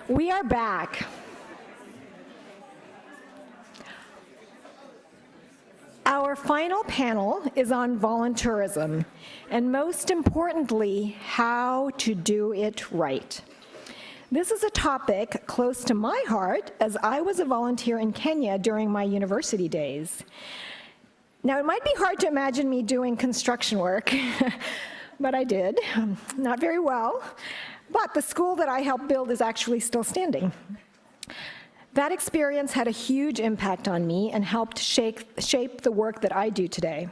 We are back. Our final panel is on voluntourism, and most importantly, how to do it right. This is a topic close to my heart, as I was a volunteer in Kenya during my university days. Now, it might be hard to imagine me doing construction work, but I did, not very well. But the school that I helped build is actually still standing. That experience had a huge impact on me and helped shape the work that I do today.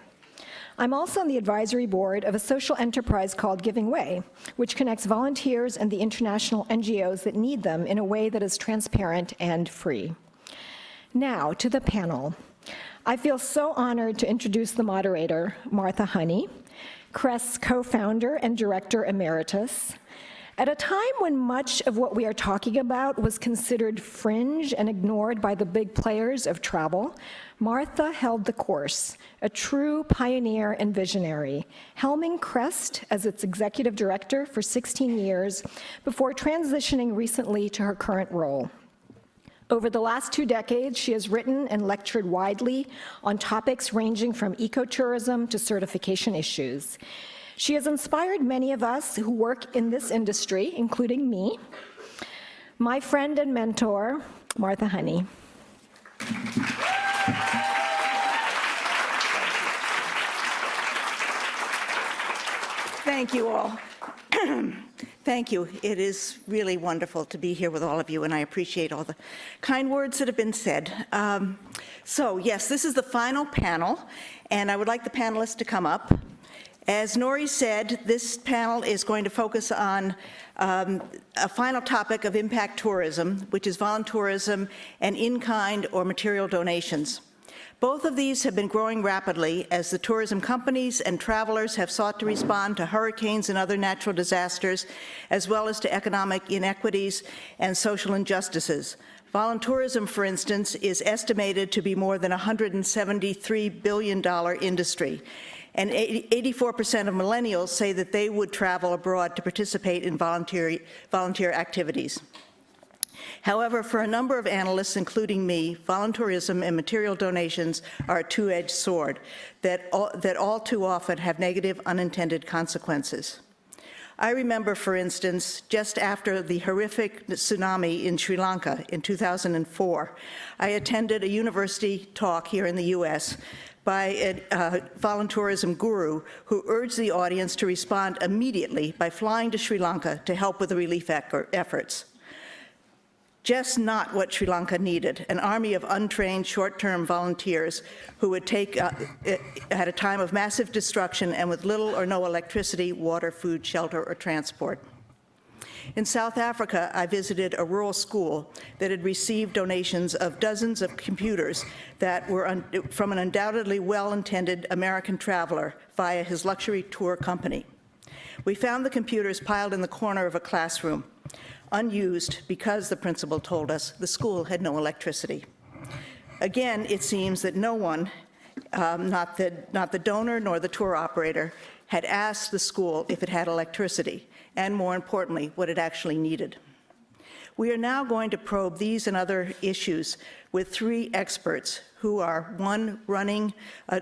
I'm also on the advisory board of a social enterprise called Giving Way, which connects volunteers and the international NGOs that need them in a way that is transparent and free. Now, to the panel. I feel so honored to introduce the moderator, Martha Honey, CREST's co-founder and director emeritus. At a time when much of what we are talking about was considered fringe and ignored by the big players of travel, Martha held the course, a true pioneer and visionary, helming CREST as its executive director for 16 years before transitioning recently to her current role. Over the last 2 decades, she has written and lectured widely on topics ranging from ecotourism to certification issues. She has inspired many of us who work in this industry, including me, my friend and mentor, Martha Honey. Thank you all. Thank you. It is really wonderful to be here with all of you, and I appreciate all the kind words that have been said. So yes, this is the final panel, and I would like the panelists to come up. As Nori said, this panel is going to focus on a final topic of impact tourism, which is voluntourism and in-kind or material donations. Both of these have been growing rapidly as the tourism companies and travelers have sought to respond to hurricanes and other natural disasters, as well as to economic inequities and social injustices. Voluntourism, for instance, is estimated to be more than a $173 billion industry. And 84% of millennials say that they would travel abroad to participate in volunteer activities. However, for a number of analysts, including me, voluntourism and material donations are a two-edged sword that all too often have negative unintended consequences. I remember, for instance, just after the horrific tsunami in Sri Lanka in 2004, I attended a university talk here in the US by a voluntourism guru who urged the audience to respond immediately by flying to Sri Lanka to help with the relief efforts. Just not what Sri Lanka needed, an army of untrained short-term volunteers who would take, at a time of massive destruction and with little or no electricity, water, food, shelter, or transport. In South Africa, I visited a rural school that had received donations of dozens of computers that were from an undoubtedly well-intended American traveler via his luxury tour company. We found the computers piled in the corner of a classroom, unused because, the principal told us, the school had no electricity. Again, it seems that no one, not the donor nor the tour operator, had asked the school if it had electricity, and more importantly, what it actually needed. We are now going to probe these and other issues with 3 experts who are, one running has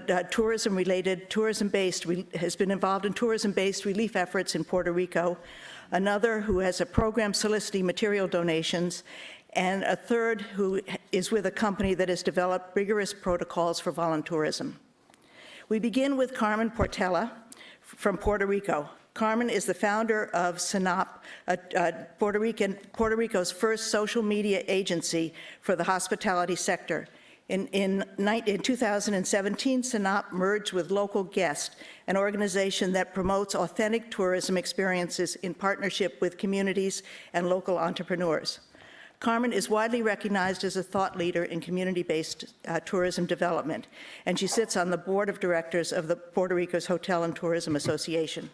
been involved in tourism-based relief efforts in Puerto Rico, another who has a program soliciting material donations, and a third who is with a company that has developed rigorous protocols for voluntourism. We begin with Carmen Portela from Puerto Rico. Carmen is the founder of SNAP, Puerto Rico's first social media agency for the hospitality sector. In 2017, SNAP merged with Local Guest, an organization that promotes authentic tourism experiences in partnership with communities and local entrepreneurs. Carmen is widely recognized as a thought leader in community-based tourism development, and she sits on the board of directors of the Puerto Rico's Hotel and Tourism Association.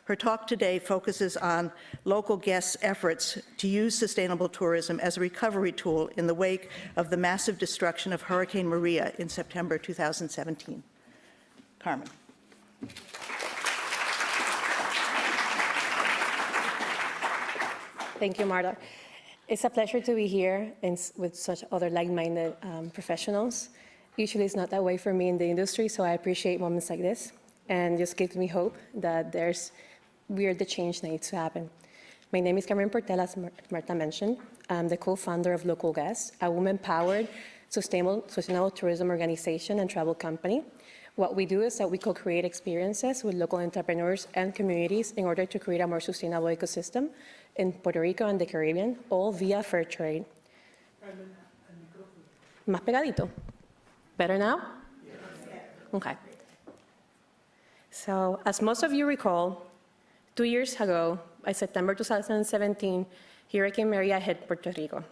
Her talk today focuses on Local Guests' efforts to use sustainable tourism as a recovery tool in the wake of the massive destruction of Hurricane Maria in September 2017. Carmen. Thank you, Marta. It's a pleasure to be here and with such other like-minded professionals. Usually it's not that way for me in the industry, so I appreciate moments like this, and just gives me hope that the change that needs to happen. My name is Cameron Portela, as Marta mentioned. I'm the co-founder of Local Guests, a women-powered sustainable tourism organization and travel company. What we do is that we co-create experiences with local entrepreneurs and communities in order to create a more sustainable ecosystem in Puerto Rico and the Caribbean, all via fair trade. Más pegadito. Better now? Okay. So, as most of you recall, 2 years ago, by September 2017, Hurricane Maria hit Puerto Rico.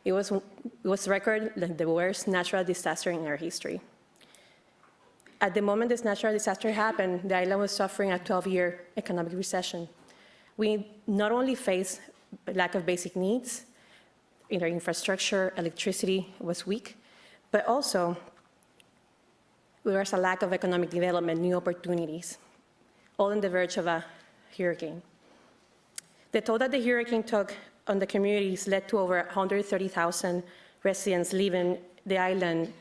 It was recorded like the worst natural disaster in our history. At the moment this natural disaster happened, the island was suffering a 12-year economic recession. We not only faced lack of basic needs, our infrastructure, electricity was weak, but also there was a lack of economic development, new opportunities, all on the verge of a hurricane. The toll that the hurricane took on the communities led to over 130,000 residents leaving the island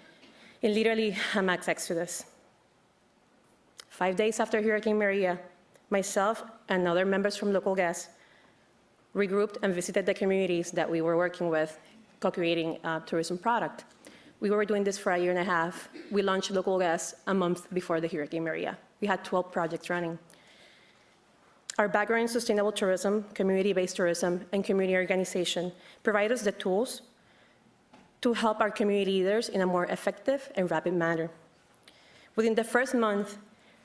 in literally a mass exodus. 5 days after Hurricane Maria, myself and other members from Local Guests regrouped and visited the communities that we were working with, co-creating a tourism product. We were doing this for a year and a half. We launched Local Guests a month before the Hurricane Maria. We had 12 projects running. Our background in sustainable tourism, community-based tourism, and community organization provide us the tools to help our community leaders in a more effective and rapid manner. Within the first month,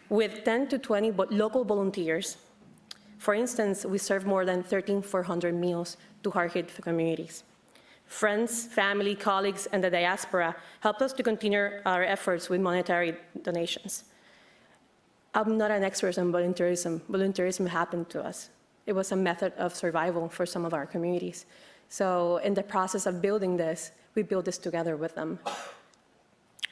with 10 to 20 local volunteers, for instance, we served more than 1,400 meals to hard-hit communities. Friends, family, colleagues, and the diaspora helped us to continue our efforts with monetary donations. I'm not an expert on volunteerism. Volunteerism happened to us. It was a method of survival for some of our communities. So in the process of building this, we built this together with them.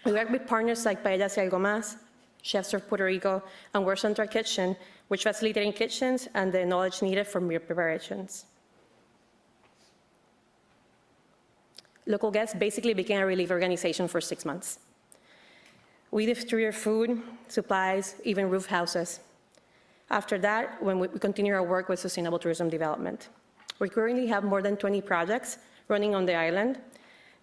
We work with partners like Paellas y Algo Más, Chefs of Puerto Rico, and World Central Kitchen, which facilitating kitchens and the knowledge needed for meal preparations. Local Guests basically became a relief organization for 6 months. We distributed food, supplies, even roof houses. After that, when we continue our work with sustainable tourism development. We currently have more than 20 projects running on the island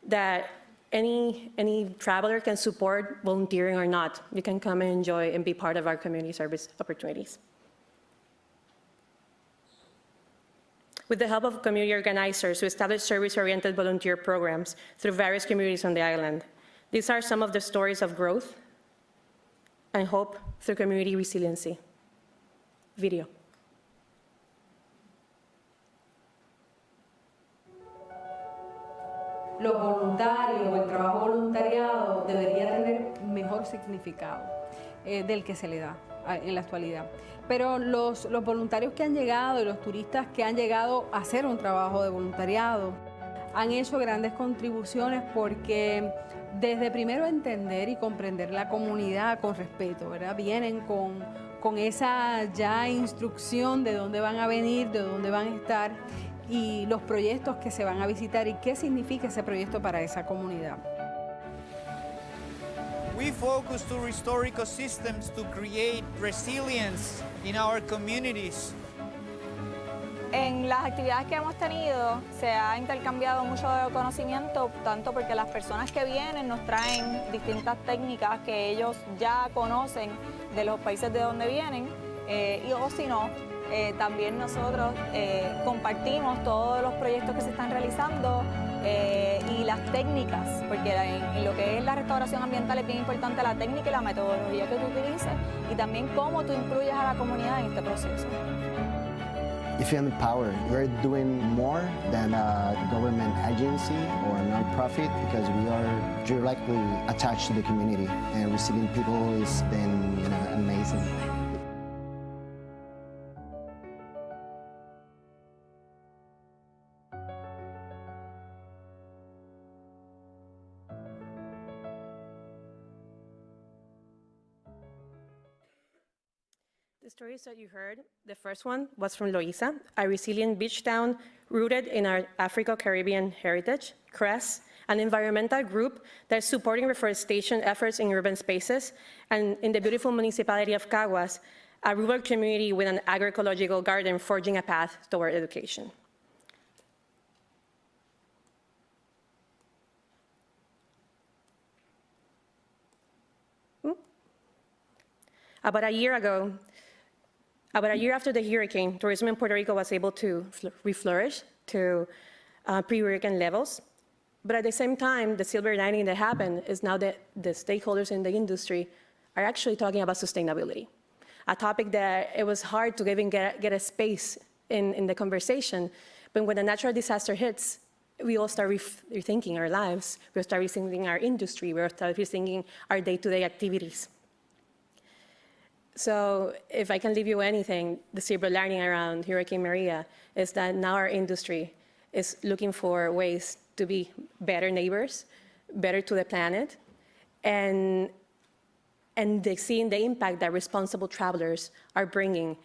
that any traveler can support, volunteering or not. You can come and enjoy and be part of our community service opportunities. With the help of community organizers, we established service-oriented volunteer programs through various communities on the island. These are some of the stories of growth and hope through community resiliency. Video. Los voluntarios o el trabajo voluntariado debería tener mejor significado del que se le da en la actualidad. Pero los voluntarios que han llegado y los turistas que han llegado a hacer un trabajo de voluntariado han hecho grandes contribuciones porque desde primero entender y comprender la comunidad con respeto, ¿verdad? Vienen con esa ya instrucción de dónde van a venir, de dónde van a estar y los proyectos que se van a visitar y qué significa ese proyecto para esa comunidad. We focus to restore ecosystems to create resilience in our communities. En las actividades que hemos tenido se ha intercambiado mucho conocimiento, tanto porque las personas que vienen nos traen distintas técnicas que ellos ya conocen de los países de donde vienen, o si no, también nosotros compartimos todos los proyectos que se están realizando y las técnicas, porque en lo que es la restauración ambiental es bien importante la técnica y la metodología que tú utilices y también cómo tú incluyes a la comunidad en este proceso. If you're in power, we're doing more than a government agency or a non-profit because we are directly attached to the community, and receiving people has been amazing. stories that you heard, the first one was from Loíza, a resilient beach town rooted in our Afro-Caribbean heritage. CRES, an environmental group that is supporting reforestation efforts in urban spaces, and in the beautiful municipality of Caguas, a rural community with an agroecological garden forging a path toward education. About a year after the hurricane, tourism in Puerto Rico was able to reflourish to pre-hurricane levels. But at the same time, the silver lining that happened is now that the stakeholders in the industry are actually talking about sustainability, a topic that it was hard to even get a space in the conversation. But when a natural disaster hits, we all start rethinking our lives. We'll start rethinking our industry. We'll start rethinking our day-to-day activities. So if I can leave you anything, the silver lining around Hurricane Maria is that now our industry is looking for ways to be better neighbors, better to the planet, and seeing the impact that responsible travelers are bringing.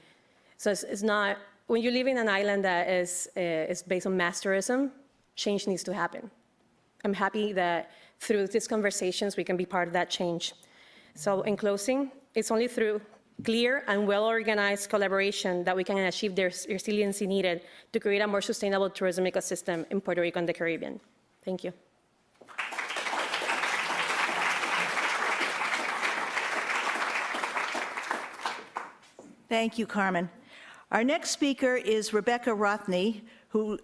So it's not, when you live in an island that is based on mass tourism, change needs to happen. I'm happy that through these conversations, we can be part of that change. So in closing, it's only through clear and well-organized collaboration that we can achieve the resiliency needed to create a more sustainable tourism ecosystem in Puerto Rico and the Caribbean. Thank you. Thank you, Carmen. Our next speaker is Rebecca Rothney, who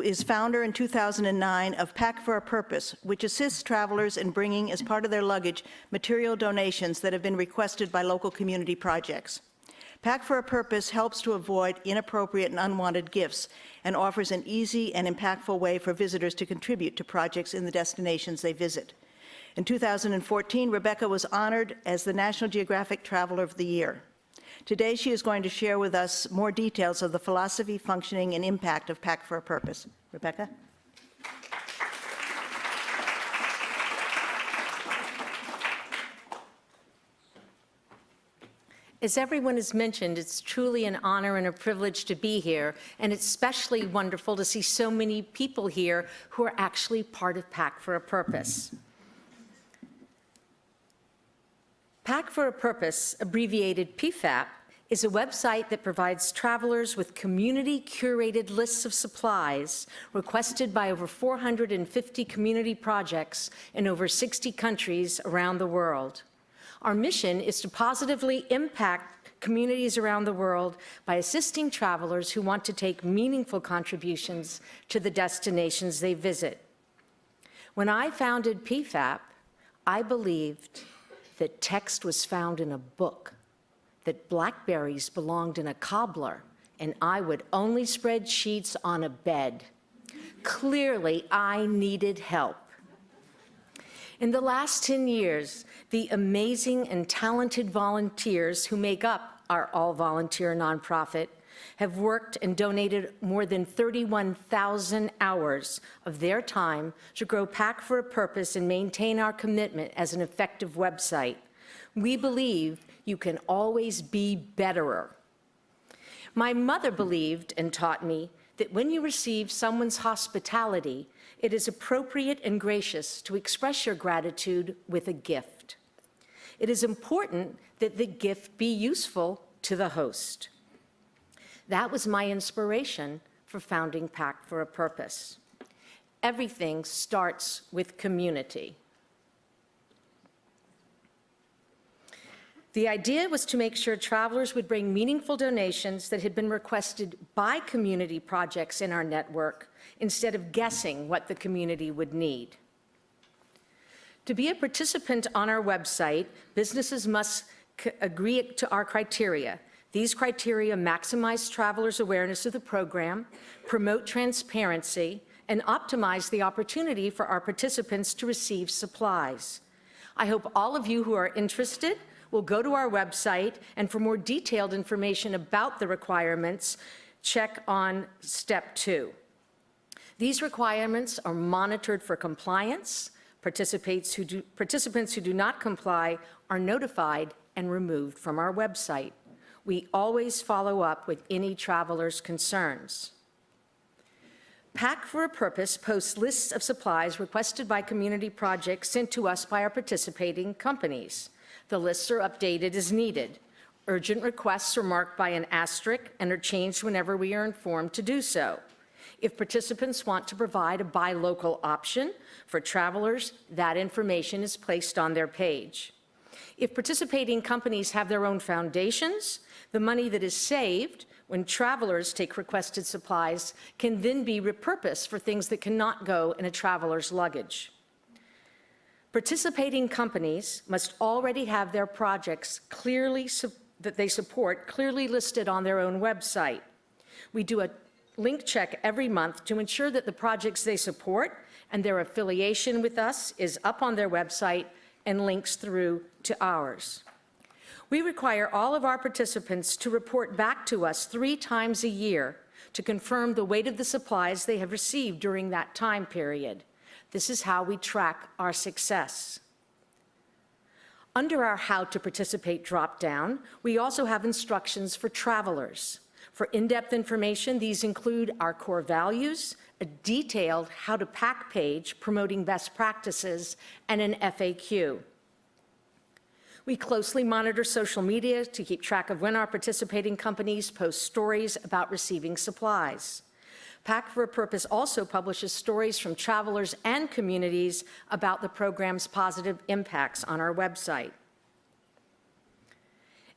is founder in 2009 of Pack for a Purpose, which assists travelers in bringing, as part of their luggage, material donations that have been requested by local community projects. Pack for a Purpose helps to avoid inappropriate and unwanted gifts and offers an easy and impactful way for visitors to contribute to projects in the destinations they visit. In 2014, Rebecca was honored as the National Geographic Traveler of the Year. Today, she is going to share with us more details of the philosophy, functioning, and impact of Pack for a Purpose. Rebecca? As everyone has mentioned, it's truly an honor and a privilege to be here, and it's especially wonderful to see so many people here who are actually part of Pack for a Purpose. Pack for a Purpose, abbreviated PFAP, is a website that provides travelers with community-curated lists of supplies requested by over 450 community projects in over 60 countries around the world. Our mission is to positively impact communities around the world by assisting travelers who want to take meaningful contributions to the destinations they visit. When I founded PFAP, I believed that text was found in a book, that blackberries belonged in a cobbler, and I would only spread sheets on a bed. Clearly, I needed help. In the last 10 years, the amazing and talented volunteers who make up our all-volunteer nonprofit have worked and donated more than 31,000 hours of their time to grow Pack for a Purpose and maintain our commitment as an effective website. We believe you can always be betterer. My mother believed and taught me that when you receive someone's hospitality, it is appropriate and gracious to express your gratitude with a gift. It is important that the gift be useful to the host. That was my inspiration for founding Pack for a Purpose. Everything starts with community. The idea was to make sure travelers would bring meaningful donations that had been requested by community projects in our network, instead of guessing what the community would need. To be a participant on our website, businesses must agree to our criteria. These criteria maximize travelers' awareness of the program, promote transparency, and optimize the opportunity for our participants to receive supplies. I hope all of you who are interested will go to our website, and for more detailed information about the requirements, check on Step 2. These requirements are monitored for compliance. Participants who do not comply are notified and removed from our website. We always follow up with any traveler's concerns. Pack for a Purpose posts lists of supplies requested by community projects sent to us by our participating companies. The lists are updated as needed. Urgent requests are marked by an asterisk and are changed whenever we are informed to do so. If participants want to provide a buy local option for travelers, that information is placed on their page. If participating companies have their own foundations, the money that is saved when travelers take requested supplies can then be repurposed for things that cannot go in a traveler's luggage. Participating companies must already have their projects that they support clearly listed on their own website. We do a link check every month to ensure that the projects they support and their affiliation with us is up on their website and links through to ours. We require all of our participants to report back to us 3 times a year to confirm the weight of the supplies they have received during that time period. This is how we track our success. Under our How to Participate drop-down, we also have instructions for travelers. For in-depth information, these include our core values, a detailed How to Pack page promoting best practices, and an FAQ. We closely monitor social media to keep track of when our participating companies post stories about receiving supplies. Pack for a Purpose also publishes stories from travelers and communities about the program's positive impacts on our website.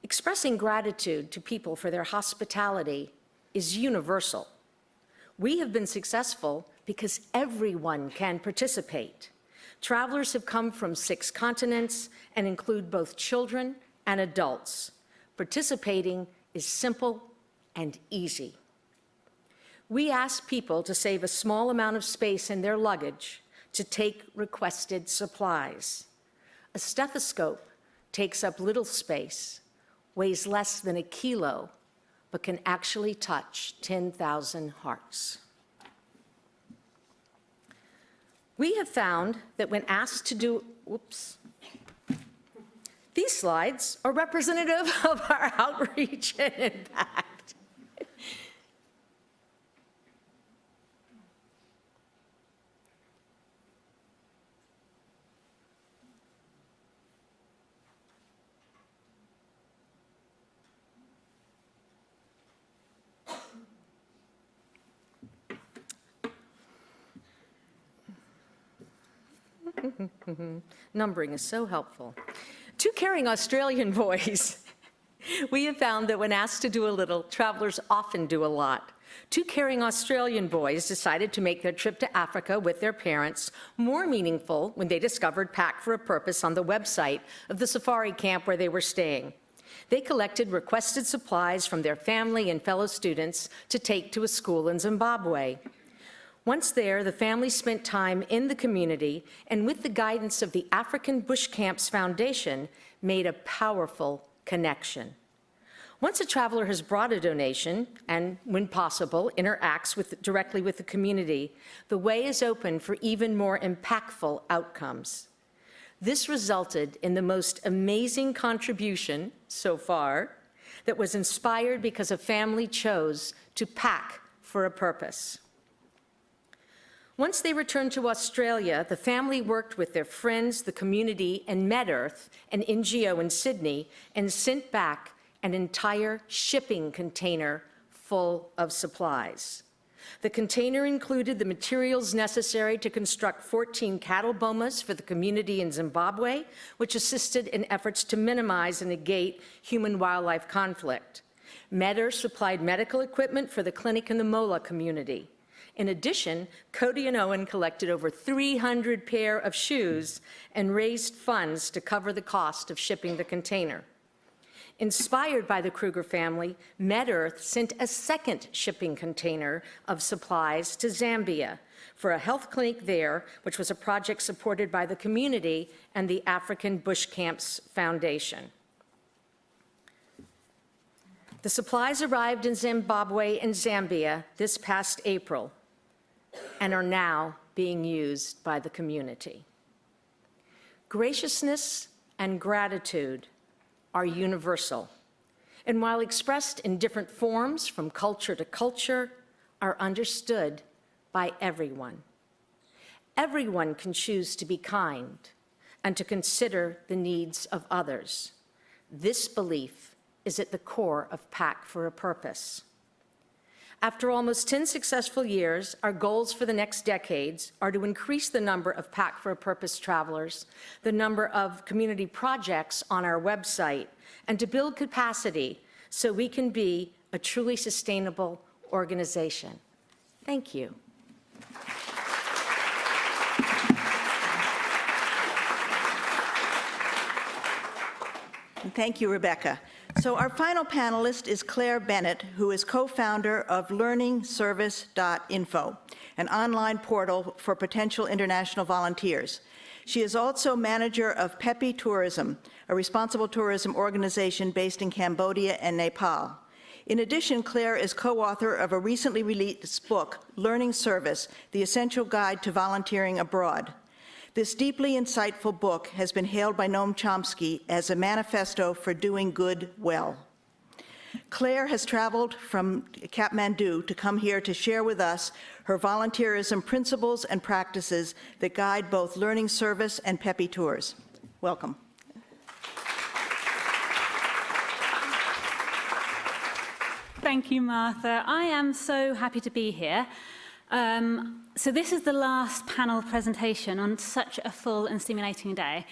Expressing gratitude to people for their hospitality is universal. We have been successful because everyone can participate. Travelers have come from 6 continents and include both children and adults. Participating is simple and easy. We ask people to save a small amount of space in their luggage to take requested supplies. A stethoscope takes up little space, weighs less than a kilo, but can actually touch 10,000 hearts. We have found that when asked to do, these slides are representative of our outreach and impact. Numbering is so helpful. 2 caring Australian boys. We have found that when asked to do a little, travelers often do a lot. 2 caring Australian boys decided to make their trip to Africa with their parents more meaningful when they discovered Pack for a Purpose on the website of the safari camp where they were staying. They collected requested supplies from their family and fellow students to take to a school in Zimbabwe. Once there, the family spent time in the community and, with the guidance of the African Bush Camps Foundation, made a powerful connection. Once a traveler has brought a donation and, when possible, interacts directly with the community, the way is open for even more impactful outcomes. This resulted in the most amazing contribution so far that was inspired because a family chose to pack for a purpose. Once they returned to Australia, the family worked with their friends, the community, and MedEarth, an NGO in Sydney, and sent back an entire shipping container full of supplies. The container included the materials necessary to construct 14 cattle bomas for the community in Zimbabwe, which assisted in efforts to minimize and negate human-wildlife conflict. MedEarth supplied medical equipment for the clinic in the Mola community. In addition, Cody and Owen collected over 300 pair of shoes and raised funds to cover the cost of shipping the container. Inspired by the Kruger family, MedEarth sent a second shipping container of supplies to Zambia for a health clinic there, which was a project supported by the community and the African Bush Camps Foundation. The supplies arrived in Zimbabwe and Zambia this past April and are now being used by the community. Graciousness and gratitude are universal, and while expressed in different forms from culture to culture, are understood by everyone. Everyone can choose to be kind and to consider the needs of others. This belief is at the core of Pack for a Purpose. After almost 10 successful years, our goals for the next decades are to increase the number of Pack for a Purpose travelers, the number of community projects on our website, and to build capacity so we can be a truly sustainable organization. Thank you. And thank you, Rebecca. So our final panelist is Claire Bennett, who is co-founder of learningservice.info, an online portal for potential international volunteers. She is also manager of Pepi Tourism, a responsible tourism organization based in Cambodia and Nepal. In addition, Claire is co-author of a recently released book, Learning Service, The Essential Guide to Volunteering Abroad. This deeply insightful book has been hailed by Noam Chomsky as a manifesto for doing good well. Claire has traveled from Kathmandu to come here to share with us her volunteerism principles and practices that guide both Learning Service and Pepi Tours. Welcome. Thank you, Martha. I am so happy to be here. So this is the last panel presentation on such a full and stimulating day.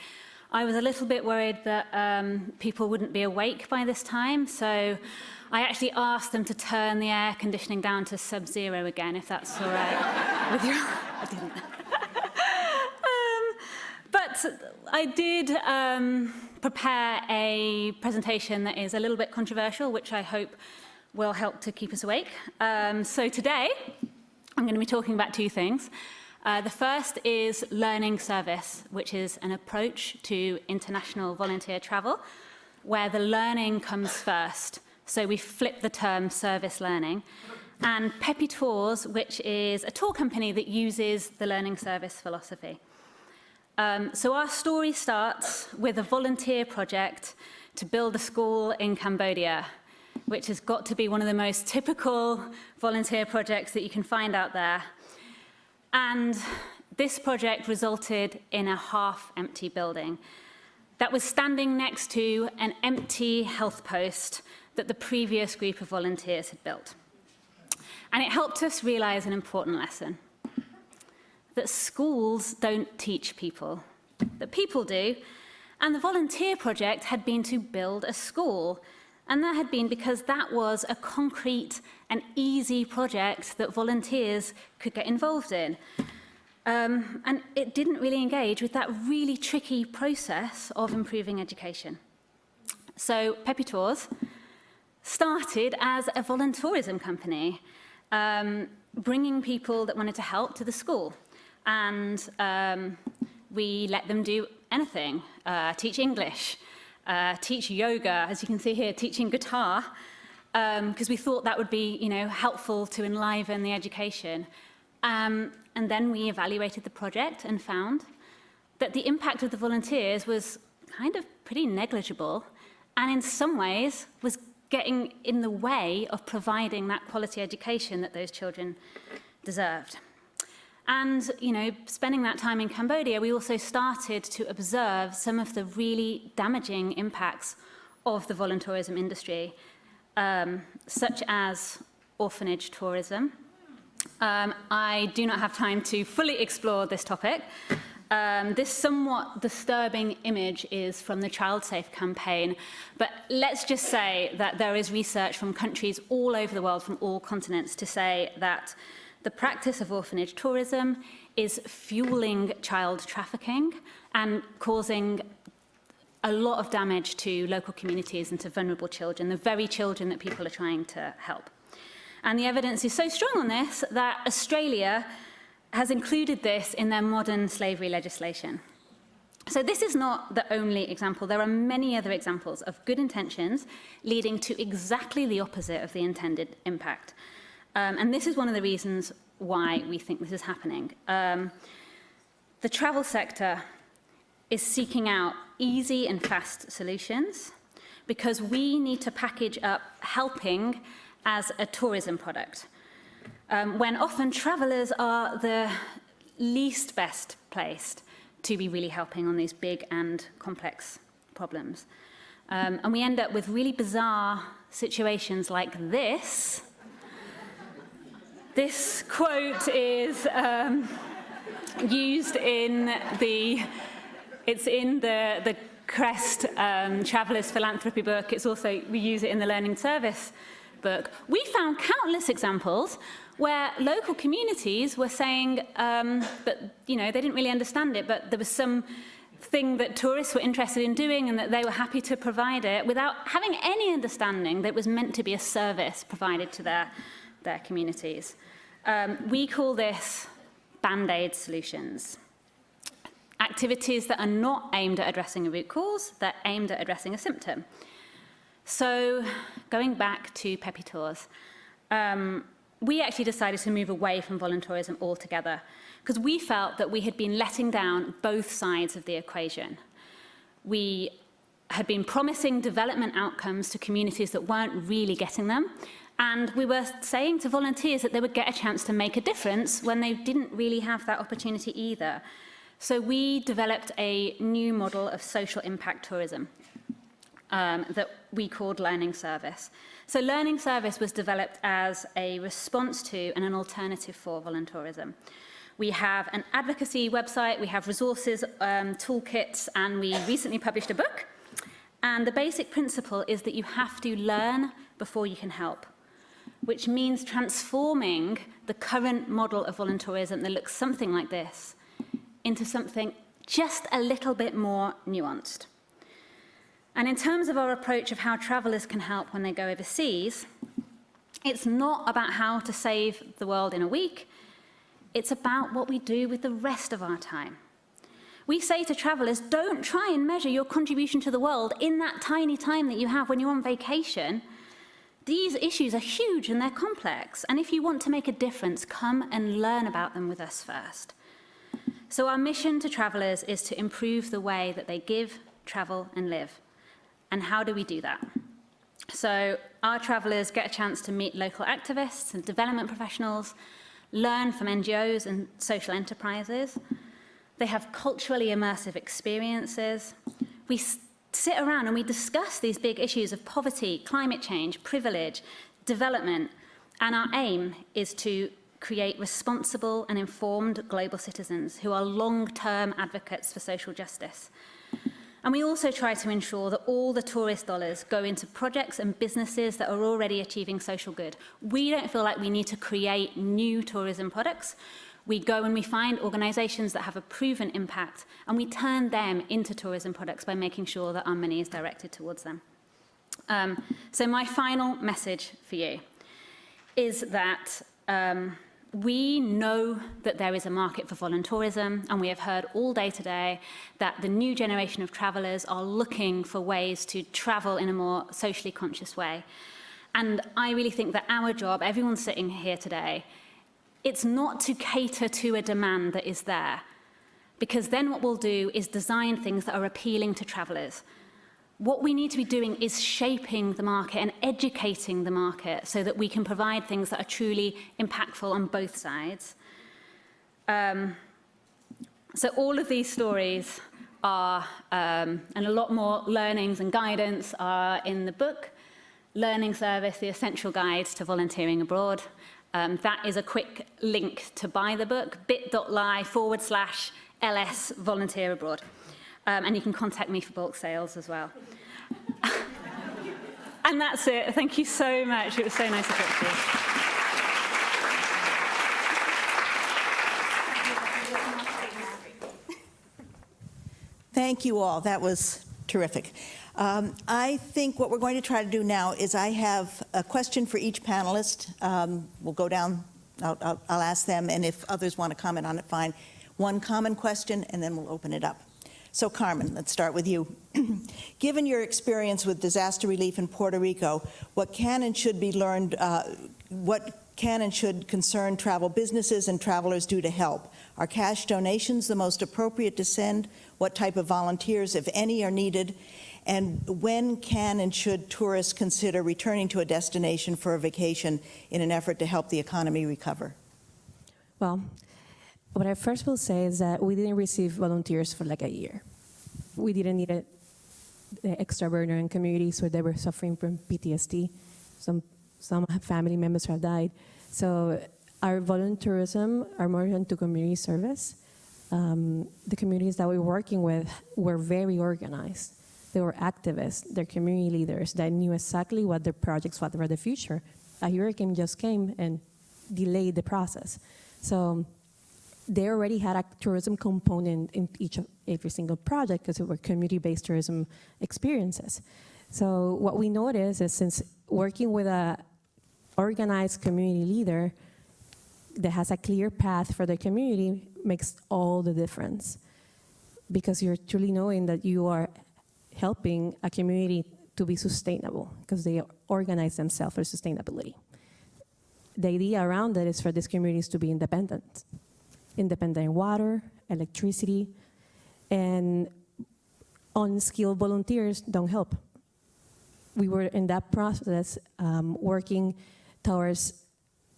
I was a little bit worried that people wouldn't be awake by this time, so I actually asked them to turn the air conditioning down to sub-zero again, if that's all right with you. I didn't. But I did prepare a presentation that is a little bit controversial, which I hope will help to keep us awake. So today, I'm going to be talking about two things. The first is learning service, which is an approach to international volunteer travel, where the learning comes first. So we flip the term service learning. And Pepi Tours, which is a tour company that uses the learning service philosophy. So our story starts with a volunteer project to build a school in Cambodia, which has got to be one of the most typical volunteer projects that you can find out there. And this project resulted in a half-empty building that was standing next to an empty health post that the previous group of volunteers had built. And it helped us realize an important lesson, that schools don't teach people, that people do. And the volunteer project had been to build a school. And that had been because that was a concrete and easy project that volunteers could get involved in. And it didn't really engage with that really tricky process of improving education. So Pepi Tours started as a voluntourism company, bringing people that wanted to help to the school. And we let them do anything, teach English, teach yoga, as you can see here, teaching guitar, because we thought that would be, helpful to enliven the education. And then we evaluated the project and found that the impact of the volunteers was kind of pretty negligible, and in some ways was getting in the way of providing that quality education that those children deserved. And, spending that time in Cambodia, we also started to observe some of the really damaging impacts of the voluntourism industry, such as orphanage tourism. I do not have time to fully explore this topic. This somewhat disturbing image is from the Child Safe campaign, but let's just say that there is research from countries all over the world, from all continents, to say that the practice of orphanage tourism is fueling child trafficking and causing a lot of damage to local communities and to vulnerable children, the very children that people are trying to help. And the evidence is so strong on this that Australia has included this in their modern slavery legislation. So this is not the only example. There are many other examples of good intentions leading to exactly the opposite of the intended impact. And this is one of the reasons why we think this is happening. The travel sector is seeking out easy and fast solutions, because we need to package up helping as a tourism product, when often travelers are the least best placed to be really helping on these big and complex problems. And we end up with really bizarre situations like this. This quote is used in the Crest Traveller's Philanthropy book. It's also, we use it in the Learning Service book. We found countless examples where local communities were saying that, you know, they didn't really understand it, but there was some thing that tourists were interested in doing and that they were happy to provide it without having any understanding that it was meant to be a service provided to their communities. We call this Band-Aid solutions. Activities that are not aimed at addressing a root cause, they're aimed at addressing a symptom. So going back to Peppy Tours, we actually decided to move away from voluntourism altogether because we felt that we had been letting down both sides of the equation. We had been promising development outcomes to communities that weren't really getting them, and we were saying to volunteers that they would get a chance to make a difference when they didn't really have that opportunity either. So we developed a new model of social impact tourism that we called Learning Service. So Learning Service was developed as a response to and an alternative for voluntourism. We have an advocacy website, we have resources, toolkits, and we recently published a book. And the basic principle is that you have to learn before you can help, which means transforming the current model of voluntourism that looks something like this into something just a little bit more nuanced. And in terms of our approach of how travelers can help when they go overseas, it's not about how to save the world in a week, it's about what we do with the rest of our time. We say to travelers, don't try and measure your contribution to the world in that tiny time that you have when you're on vacation. These issues are huge and they're complex, and if you want to make a difference, come and learn about them with us first. So our mission to travelers is to improve the way that they give, travel, and live. And how do we do that? So our travelers get a chance to meet local activists and development professionals, learn from NGOs and social enterprises. They have culturally immersive experiences. We sit around and we discuss these big issues of poverty, climate change, privilege, development, and our aim is to create responsible and informed global citizens who are long-term advocates for social justice. And we also try to ensure that all the tourist dollars go into projects and businesses that are already achieving social good. We don't feel like we need to create new tourism products. We go and we find organizations that have a proven impact, and we turn them into tourism products by making sure that our money is directed towards them. So my final message for you is that we know that there is a market for voluntourism, and we have heard all day today that the new generation of travelers are looking for ways to travel in a more socially conscious way. And I really think that our job, everyone sitting here today, it's not to cater to a demand that is there, because then what we'll do is design things that are appealing to travelers. What we need to be doing is shaping the market and educating the market so that we can provide things that are truly impactful on both sides. So all of these stories are, and a lot more learnings and guidance are in the book, Learning Service, The Essential Guides to Volunteering Abroad. That is a quick link to buy the book, bit.ly/LS Volunteer Abroad. And you can contact me for bulk sales as well. And that's it. Thank you so much. It was so nice to talk to you. Thank you all. That was terrific. I think what we're going to try to do now is I have a question for each panelist. We'll go down, I'll ask them, and if others want to comment on it, fine. One common question, and then we'll open it up. So Carmen, let's start with you. Given your experience with disaster relief in Puerto Rico, what can and should be learned, what can and should concern travel businesses and travelers do to help? Are cash donations the most appropriate to send? What type of volunteers, if any, are needed? And when can and should tourists consider returning to a destination for a vacation in an effort to help the economy recover? Well, what I first will say is that we didn't receive volunteers for like a year. We didn't need the extra burden in communities where they were suffering from PTSD. Some family members have died. So our voluntourism, our more into community service, the communities that we were working with were very organized. They were activists, they're community leaders that knew exactly what their projects were for the future. A hurricane just came and delayed the process. So they already had a tourism component in every single project because it were community-based tourism experiences. So what we noticed is since working with a organized community leader that has a clear path for the community makes all the difference, because you're truly knowing that you are helping a community to be sustainable because they organize themselves for sustainability. The idea around it is for these communities to be independent in water, electricity, and unskilled volunteers don't help. We were in that process working towards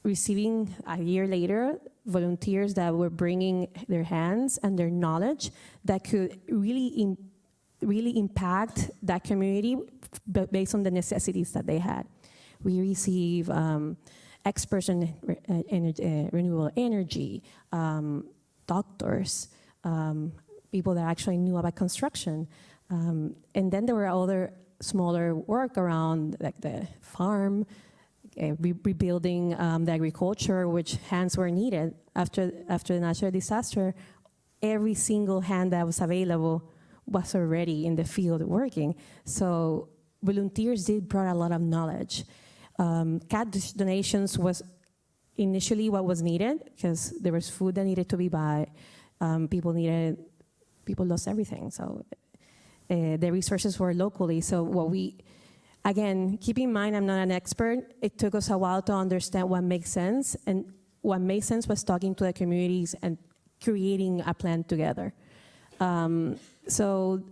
receiving a year later volunteers that were bringing their hands and their knowledge that could really impact that community based on the necessities that they had. We receive experts in renewable energy, doctors, people that actually knew about construction. And then there were other smaller work around like the farm, rebuilding the agriculture, which hands were needed. After the natural disaster, every single hand that was available was already in the field working. So volunteers did bring a lot of knowledge. Cash donations was initially what was needed because there was food that needed to be bought. People lost everything. So the resources were locally. So again, keep in mind, I'm not an expert. It took us a while to understand what makes sense. And what made sense was talking to the communities and creating a plan together. So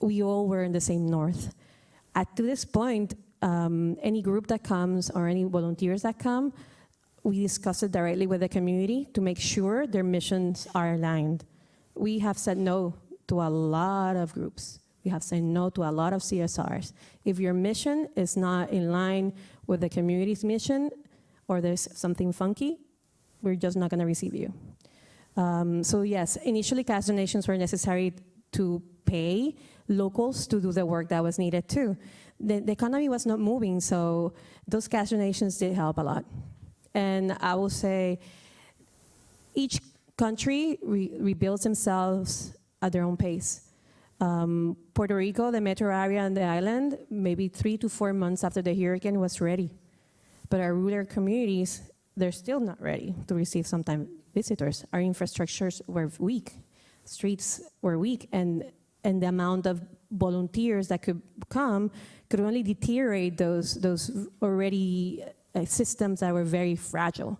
we all were in the same north. To this point, any group that comes or any volunteers that come, we discuss it directly with the community to make sure their missions are aligned. We have said no to a lot of groups. We have said no to a lot of CSRs. If your mission is not in line with the community's mission or there's something funky, we're just not going to receive you. So yes, initially cash donations were necessary to pay locals to do the work that was needed too. The economy was not moving, so those cash donations did help a lot. And I will say each country rebuilds themselves at their own pace. Puerto Rico, the metro area and the island, maybe 3 to 4 months after the hurricane was ready. But our rural communities, they're still not ready to receive sometimes visitors. Our infrastructures were weak, streets were weak, and the amount of volunteers that could come could only deteriorate those already systems that were very fragile.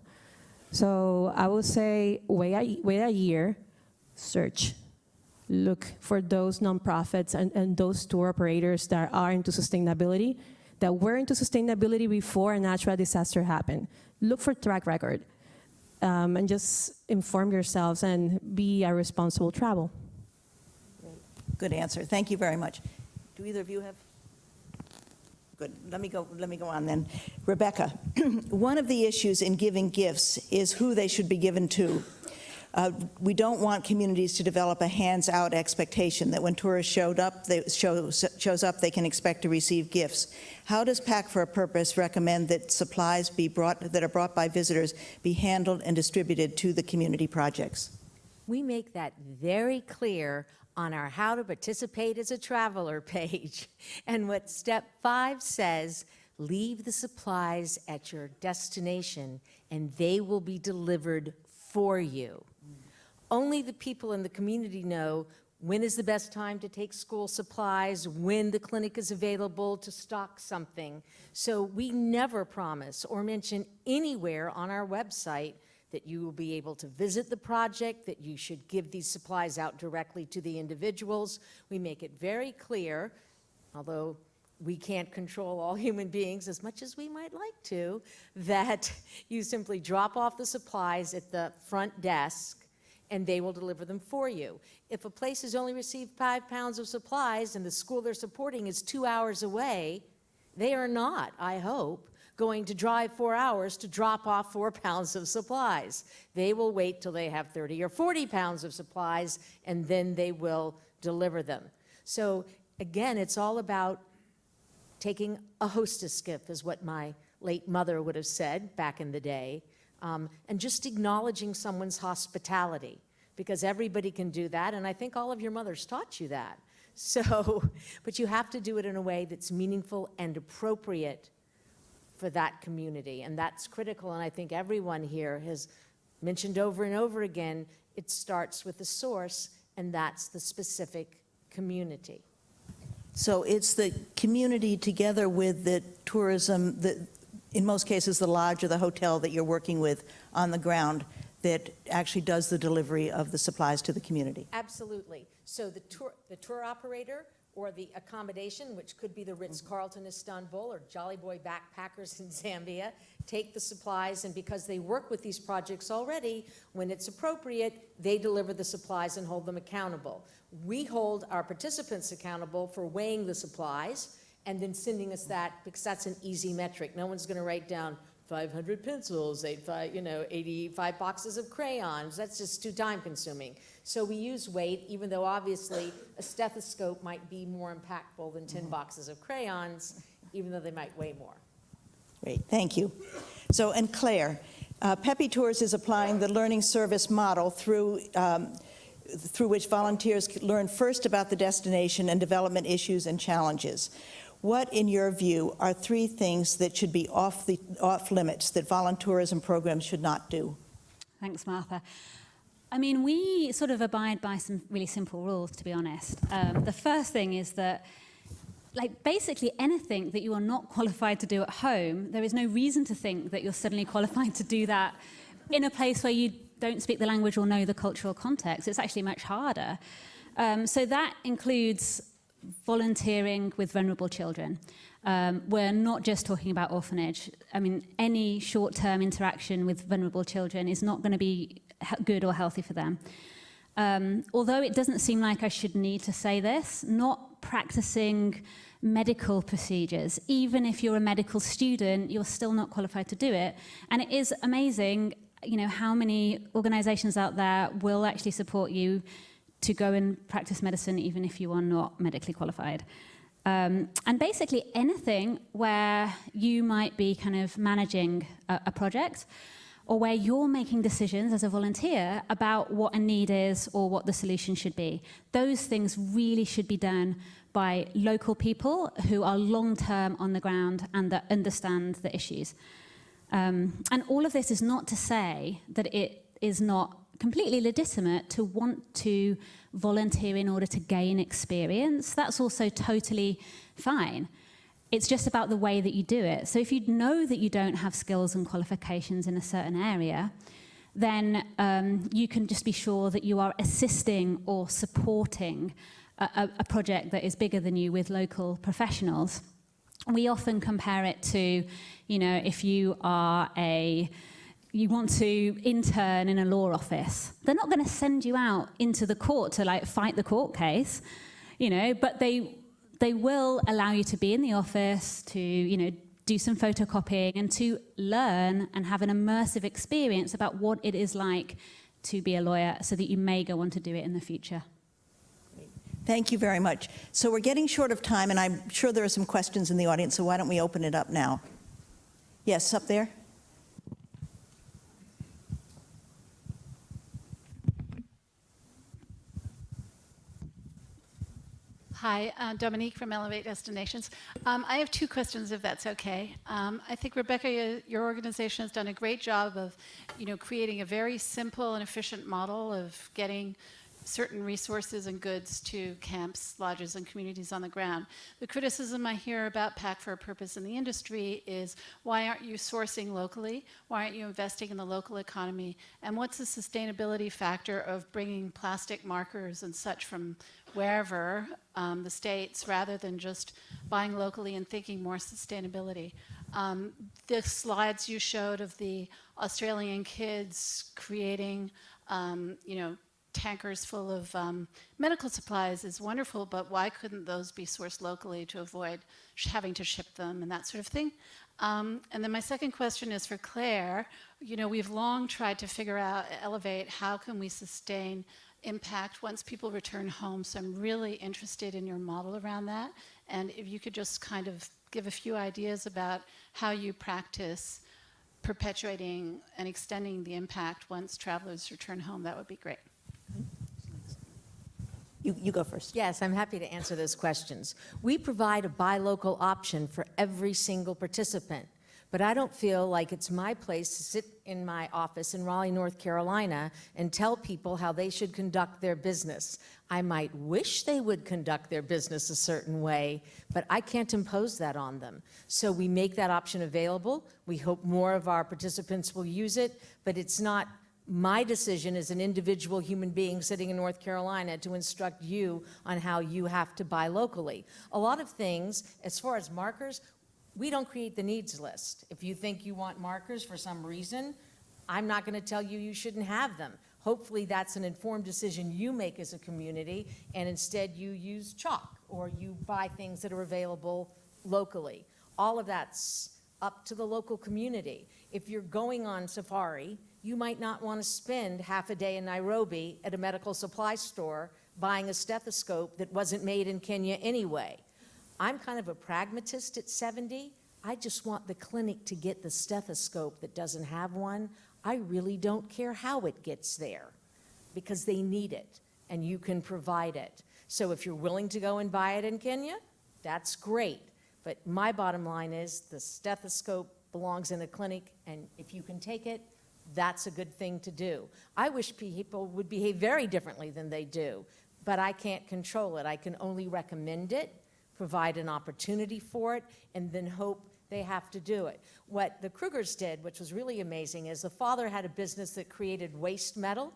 So I would say wait a year, search. Look for those nonprofits and those tour operators that are into sustainability, that were into sustainability before a natural disaster happened. Look for track record and just inform yourselves and be a responsible travel. Good answer. Thank you very much. Do either of you have? Good. Let me go on then. Rebecca, one of the issues in giving gifts is who they should be given to. We don't want communities to develop a hands-out expectation that when tourists shows up, they can expect to receive gifts. How does Pack for a Purpose recommend that supplies that are brought by visitors be handled and distributed to the community projects? We make that very clear on our How to Participate as a Traveler page. And what step 5 says, leave the supplies at your destination and they will be delivered for you. Only the people in the community know when is the best time to take school supplies, when the clinic is available to stock something. So we never promise or mention anywhere on our website that you will be able to visit the project, that you should give these supplies out directly to the individuals. We make it very clear although we can't control all human beings as much as we might like to, that you simply drop off the supplies at the front desk and they will deliver them for you. If a place has only received 5 pounds of supplies and the school they're supporting is 2 hours away, they are not, I hope, going to drive 4 hours to drop off 4 pounds of supplies. They will wait till they have 30 or 40 pounds of supplies, and then they will deliver them. So again, it's all about taking a hostess gift, is what my late mother would have said back in the day, and just acknowledging someone's hospitality, because everybody can do that, and I think all of your mothers taught you that. So, but you have to do it in a way that's meaningful and appropriate for that community, and that's critical, and I think everyone here has mentioned over and over again, it starts with the source, and that's the specific community. So it's the community together with the tourism, in most cases, the lodge or the hotel that you're working with on the ground that actually does the delivery of the supplies to the community. Absolutely. So the tour operator or the accommodation, which could be the Ritz-Carlton Istanbul or Jolly Boy Backpackers in Zambia, take the supplies, and because they work with these projects already, when it's appropriate, they deliver the supplies and hold them accountable. We hold our participants accountable for weighing the supplies and then sending us that, because that's an easy metric. No one's going to write down 500 pencils, 85 boxes of crayons. That's just too time-consuming. So we use weight, even though obviously a stethoscope might be more impactful than 10 boxes of crayons, even though they might weigh more. Great, thank you. So, and Claire, Peppy Tours is applying the learning service model through which volunteers learn first about the destination and development issues and challenges. What, in your view, are 3 things that should be off limits that voluntourism programs should not do? Thanks, Martha. I mean, we sort of abide by some really simple rules, to be honest. The first thing is that, like, basically anything that you are not qualified to do at home, there is no reason to think that you're suddenly qualified to do that in a place where you don't speak the language or know the cultural context. It's actually much harder. So that includes volunteering with vulnerable children. We're not just talking about orphanage. I mean, any short-term interaction with vulnerable children is not going to be good or healthy for them. Although it doesn't seem like I should need to say this, not practicing medical procedures, even if you're a medical student, you're still not qualified to do it. And it is amazing, you know, how many organizations out there will actually support you to go and practice medicine even if you are not medically qualified. And basically anything where you might be kind of managing a project or where you're making decisions as a volunteer about what a need is or what the solution should be. Those things really should be done by local people who are long-term on the ground and that understand the issues. And all of this is not to say that it is not completely legitimate to want to volunteer in order to gain experience. That's also totally fine. It's just about the way that you do it. So if you know that you don't have skills and qualifications in a certain area, then you can just be sure that you are assisting or supporting a project that is bigger than you with local professionals. We often compare it to, you know, if you are you want to intern in a law office. They're not going to send you out into the court to like fight the court case, you know, but they will allow you to be in the office, to, you know, do some photocopying and to learn and have an immersive experience about what it is like to be a lawyer so that you may go on to do it in the future. Thank you very much. So we're getting short of time, and I'm sure there are some questions in the audience, so why don't we open it up now? Yes, up there. Hi, Dominique from Elevate Destinations. I have 2 questions, if that's okay. I think, Rebecca, your organization has done a great job of, you know, creating a very simple and efficient model of getting certain resources and goods to camps, lodges, and communities on the ground. The criticism I hear about Pack for a Purpose in the industry is, why aren't you sourcing locally? Why aren't you investing in the local economy? And what's the sustainability factor of bringing plastic markers and such from wherever, the States, rather than just buying locally and thinking more sustainability? The slides you showed of the Australian kids creating, tankers full of medical supplies is wonderful, but why couldn't those be sourced locally to avoid having to ship them and that sort of thing? And then my second question is for Claire. We've long tried to figure out, elevate, how can we sustain impact once people return home? So I'm really interested in your model around that. And if you could just kind of give a few ideas about how you practice perpetuating and extending the impact once travelers return home, that would be great. You go first. Yes, I'm happy to answer those questions. We provide a buy local option for every single participant, but I don't feel like it's my place to sit in my office in Raleigh, North Carolina, and tell people how they should conduct their business. I might wish they would conduct their business a certain way, but I can't impose that on them. So we make that option available. We hope more of our participants will use it, but it's not my decision as an individual human being sitting in North Carolina to instruct you on how you have to buy locally. A lot of things, as far as markers, we don't create the needs list. If you think you want markers for some reason, I'm not going to tell you you shouldn't have them. Hopefully that's an informed decision you make as a community, and instead you use chalk or you buy things that are available locally. All of that's up to the local community. If you're going on safari, you might not want to spend half a day in Nairobi at a medical supply store buying a stethoscope that wasn't made in Kenya anyway. I'm kind of a pragmatist at 70. I just want the clinic to get the stethoscope that doesn't have one. I really don't care how it gets there because they need it and you can provide it. So if you're willing to go and buy it in Kenya, that's great. But my bottom line is the stethoscope belongs in a clinic, and if you can take it, that's a good thing to do. I wish people would behave very differently than they do, but I can't control it. I can only recommend it, provide an opportunity for it, and then hope they have to do it. What the Krugers did, which was really amazing, is the father had a business that created waste metal.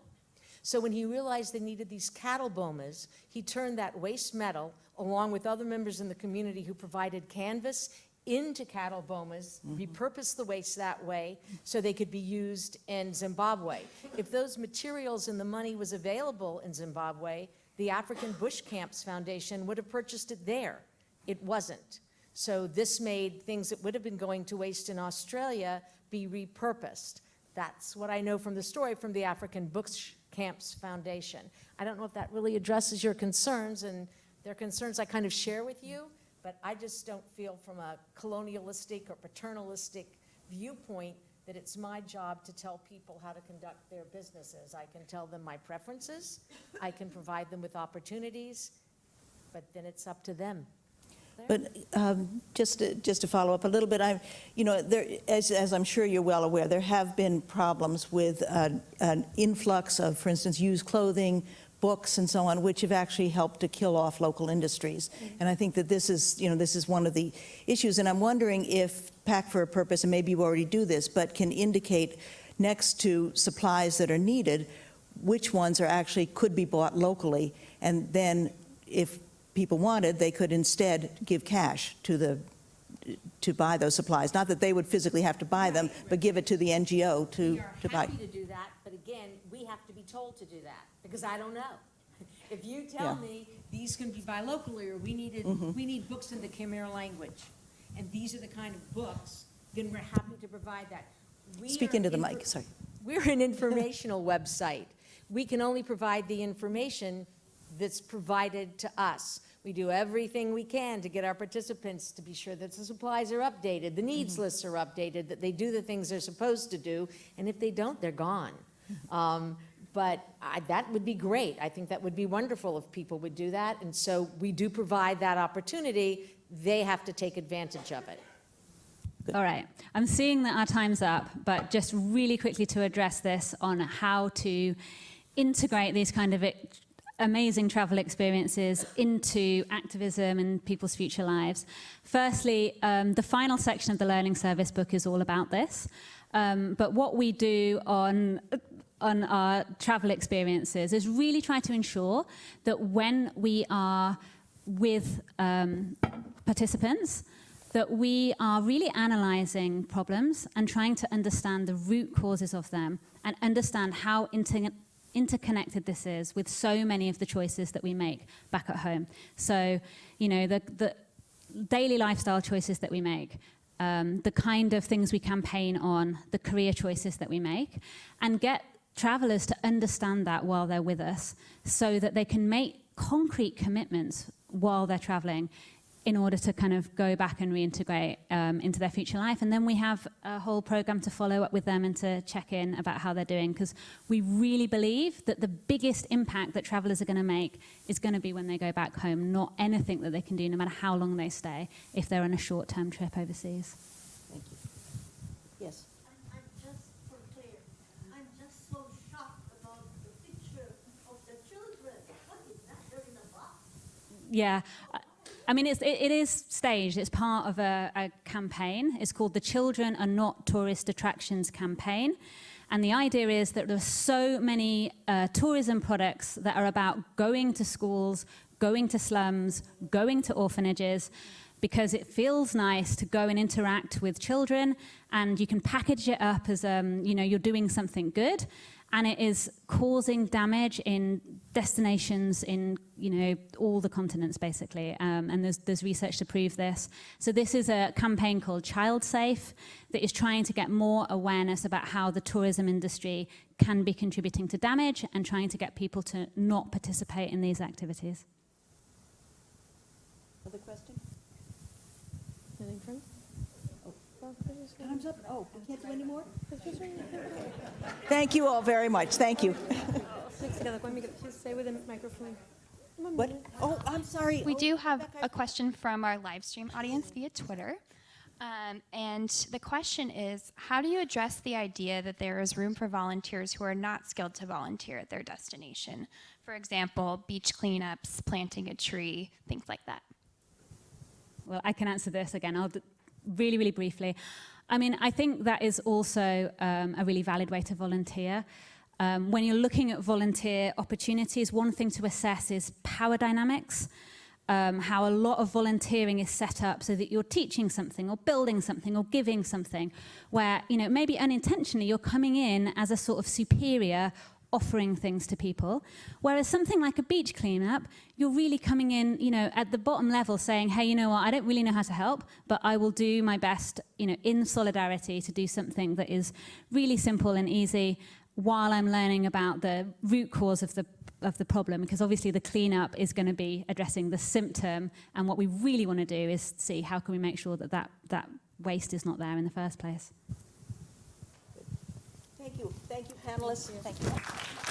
So when he realized they needed these cattle bomas, he turned that waste metal, along with other members in the community who provided canvas, into cattle bomas, repurpose the waste that way so they could be used in Zimbabwe. If those materials and the money was available in Zimbabwe, the African Bush Camps Foundation would have purchased it there. It wasn't. So this made things that would have been going to waste in Australia be repurposed. That's what I know from the story from the African Bush Camps Foundation. I don't know if that really addresses your concerns, and they're concerns I kind of share with you, but I just don't feel from a colonialistic or paternalistic viewpoint that it's my job to tell people how to conduct their businesses. I can tell them my preferences, I can provide them with opportunities, but then it's up to them. But just to follow up a little bit, as I'm sure you're well aware, there have been problems with an influx of, for instance, used clothing, books, and so on, which have actually helped to kill off local industries. And I think that this is one of the issues. And I'm wondering if Pack for a Purpose, and maybe you already do this, but can indicate next to supplies that are needed, which ones are actually could be bought locally, and then if people wanted, they could instead give cash to buy those supplies. Not that they would physically have to buy them, but give it to the NGO to buy. We're happy to do that, but again, we have to be told to do that, because I don't know. If you tell me these can be buy locally, or we need books in the Khmer language, and these are the kind of books, then we're happy to provide that. Speak into the mic, sorry. We're an informational website. We can only provide the information that's provided to us. We do everything we can to get our participants to be sure that the supplies are updated, the needs lists are updated, that they do the things they're supposed to do, and if they don't, they're gone. But that would be great. I think that would be wonderful if people would do that, and so we do provide that opportunity. They have to take advantage of it. All right, I'm seeing that our time's up, but just really quickly to address this on how to integrate these kind of amazing travel experiences into activism and people's future lives. Firstly, the final section of the Learning Service book is all about this. But what we do on our travel experiences is really try to ensure that when we are with participants, that we are really analysing problems and trying to understand the root causes of them and understand how interconnected this is with so many of the choices that we make back at home. So, you know, the daily lifestyle choices that we make, the kind of things we campaign on, the career choices that we make, and get travellers to understand that while they're with us so that they can make concrete commitments while they're travelling in order to kind of go back and reintegrate into their future life. And then we have a whole program to follow up with them and to check in about how they're doing, because we really believe that the biggest impact that travellers are going to make is going to be when they go back home, not anything that they can do, no matter how long they stay, if they're on a short-term trip overseas. Thank you. Yes. I'm just for clear. I'm just so shocked about the picture of the children. What is that? They're in a box? Yeah. I mean, it is staged. It's part of a campaign. It's called the Children Are Not Tourist Attractions campaign. And the idea is that there are so many tourism products that are about going to schools, going to slums, going to orphanages, because it feels nice to go and interact with children, and you can package it up as, you know, you're doing something good. And it is causing damage in destinations in, you know, all the continents, basically. And there's research to prove this. So this is a campaign called Child Safe that is trying to get more awareness about how the tourism industry can be contributing to damage and trying to get people to not participate in these activities. Other question? Anything from? Time's up. Oh, we can't do any more? Thank you all very much. Thank you. Stay with the microphone. What? Oh, I'm sorry. We do have a question from our live stream audience via Twitter. And the question is, how do you address the idea that there is room for volunteers who are not skilled to volunteer at their destination? For example, beach cleanups, planting a tree, things like that. Well, I can answer this again. I'll really, really briefly. I mean, I think that is also a really valid way to volunteer. When you're looking at volunteer opportunities, one thing to assess is power dynamics, how a lot of volunteering is set up so that you're teaching something or building something or giving something, where, you know, maybe unintentionally you're coming in as a sort of superior, offering things to people, whereas something like a beach cleanup, you're really coming in, you know, at the bottom level saying, hey, you know what, I don't really know how to help, but I will do my best, you know, in solidarity to do something that is really simple and easy while I'm learning about the root cause of the problem, because obviously the cleanup is going to be addressing the symptom, and what we really want to do is see how can we make sure that waste is not there in the first place. Thank you. Thank you, panelists. Thank you.